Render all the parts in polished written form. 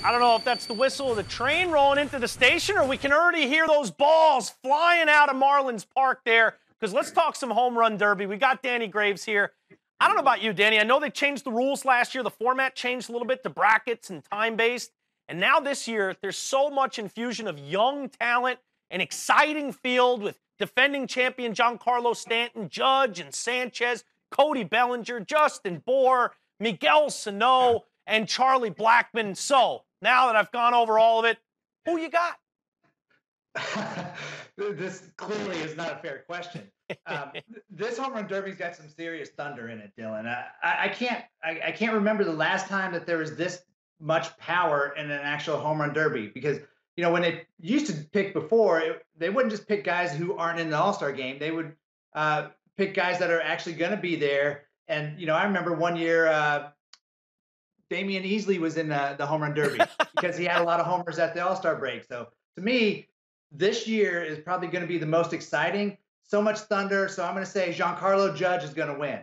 I don't know if that's the whistle of the train rolling into the station or we can already hear those balls flying out of Marlins Park there, because let's talk some home run derby. We got Danny Graves here. I don't know about you, Danny. I know they changed the rules last year. The format changed a little bit to brackets and time-based. And now this year, there's so much infusion of young talent, an exciting field with defending champion Giancarlo Stanton, Judge and Sanchez, Cody Bellinger, Justin Bour, Miguel Sano, and Charlie Blackmon. So, now that I've gone over all of it, who you got? This clearly is not a fair question. This home run derby's got some serious thunder in it, Dylan. I can't remember the last time that there was this much power in an actual home run derby, because when they used to pick before, they wouldn't just pick guys who aren't in the All-Star game. They would pick guys that are actually going to be there. And I remember one year Damian Easley was in the home run derby because he had a lot of homers at the All-Star break. So to me, this year is probably going to be the most exciting. So much thunder. So I'm going to say Giancarlo Judge is going to win.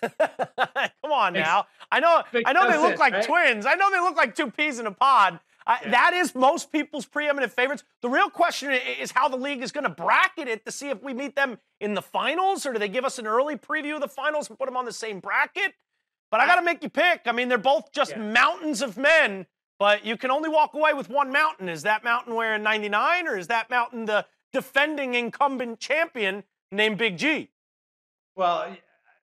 Come on now. I know they look like twins. I know they look like two peas in a pod. That is most people's preeminent favorites. The real question is how the league is going to bracket it to see if we meet them in the finals, or do they give us an early preview of the finals and put them on the same bracket? But I got to make you pick. I mean, they're both just mountains of men, but you can only walk away with one mountain. Is that mountain wearing 99, or is that mountain the defending incumbent champion named Big G? Well,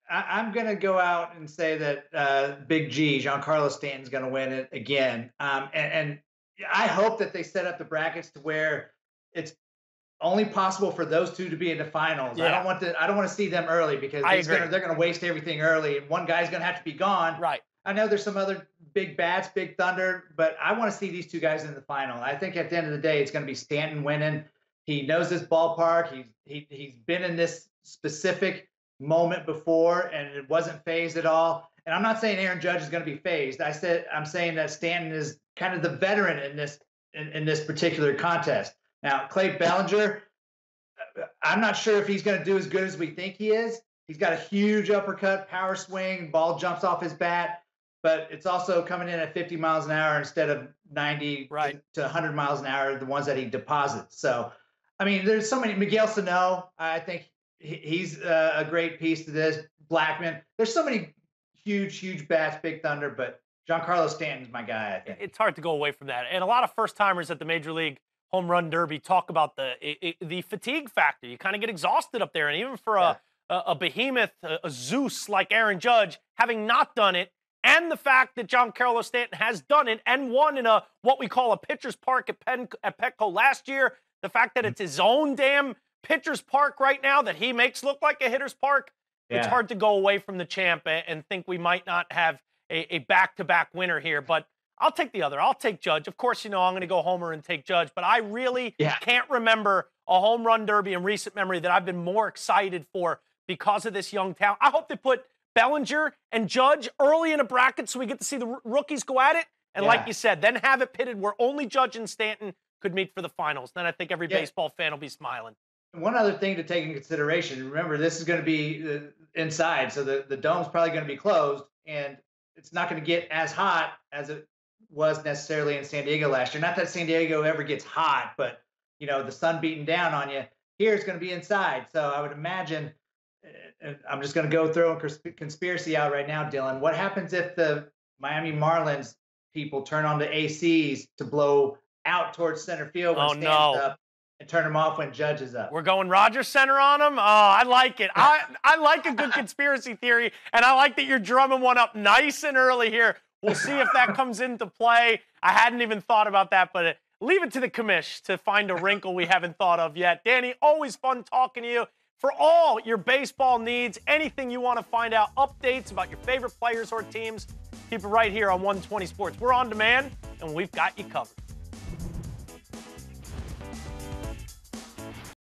I'm going to go out and say that Big G, Giancarlo Stanton's going to win it again. And I hope that they set up the brackets to where it's only possible for those two to be in the finals. Yeah. I don't want to see them early, because they're going to waste everything early, and one guy's going to have to be gone. Right. I know there's some other big bats, big thunder, but I want to see these two guys in the final. I think at the end of the day, it's going to be Stanton winning. He knows this ballpark. He's been in this specific moment before, and it wasn't phased at all. And I'm not saying Aaron Judge is going to be phased. I'm saying that Stanton is kind of the veteran in this particular contest. Now, Clay Bellinger, I'm not sure if he's going to do as good as we think he is. He's got a huge uppercut, power swing, ball jumps off his bat, but it's also coming in at 50 miles an hour instead of 90 to 100 miles an hour, the ones that he deposits. So, I mean, there's so many. Miguel Sano, I think he's a great piece to this. Blackmon, there's so many huge bats, big thunder, but Giancarlo Stanton's my guy, I think. It's hard to go away from that. And a lot of first-timers at the Major League Home Run Derby talk about the fatigue factor. You kind of get exhausted up there. And even for a behemoth, a Zeus like Aaron Judge, having not done it, and the fact that Giancarlo Stanton has done it and won in what we call a pitcher's park at Petco last year, the fact that it's his own damn pitcher's park right now that he makes look like a hitter's park, it's hard to go away from the champ and think we might not have a back-to-back winner here. But I'll take the other. I'll take Judge. Of course, I'm going to go homer and take Judge, but I really can't remember a home run derby in recent memory that I've been more excited for because of this young talent. I hope they put Bellinger and Judge early in a bracket so we get to see the rookies go at it. And like you said, then have it pitted where only Judge and Stanton could meet for the finals. Then I think every baseball fan will be smiling. One other thing to take in consideration, remember, this is going to be inside, so the dome's probably going to be closed, and it's not going to get as hot as it was necessarily in San Diego last year. Not that San Diego ever gets hot, but, the sun beating down on you. Here it's going to be inside. So I would imagine, I'm just going to go throw a conspiracy out right now, Dylan. What happens if the Miami Marlins people turn on the ACs to blow out towards center field when Stanton's up, and turn them off when Judge is up? We're going Rogers Center on them? Oh, I like it. I like a good conspiracy theory, and I like that you're drumming one up nice and early here. We'll see if that comes into play. I hadn't even thought about that, but leave it to the commish to find a wrinkle we haven't thought of yet. Danny, always fun talking to you. For all your baseball needs, anything you want to find out, updates about your favorite players or teams, keep it right here on 120 Sports. We're on demand, and we've got you covered.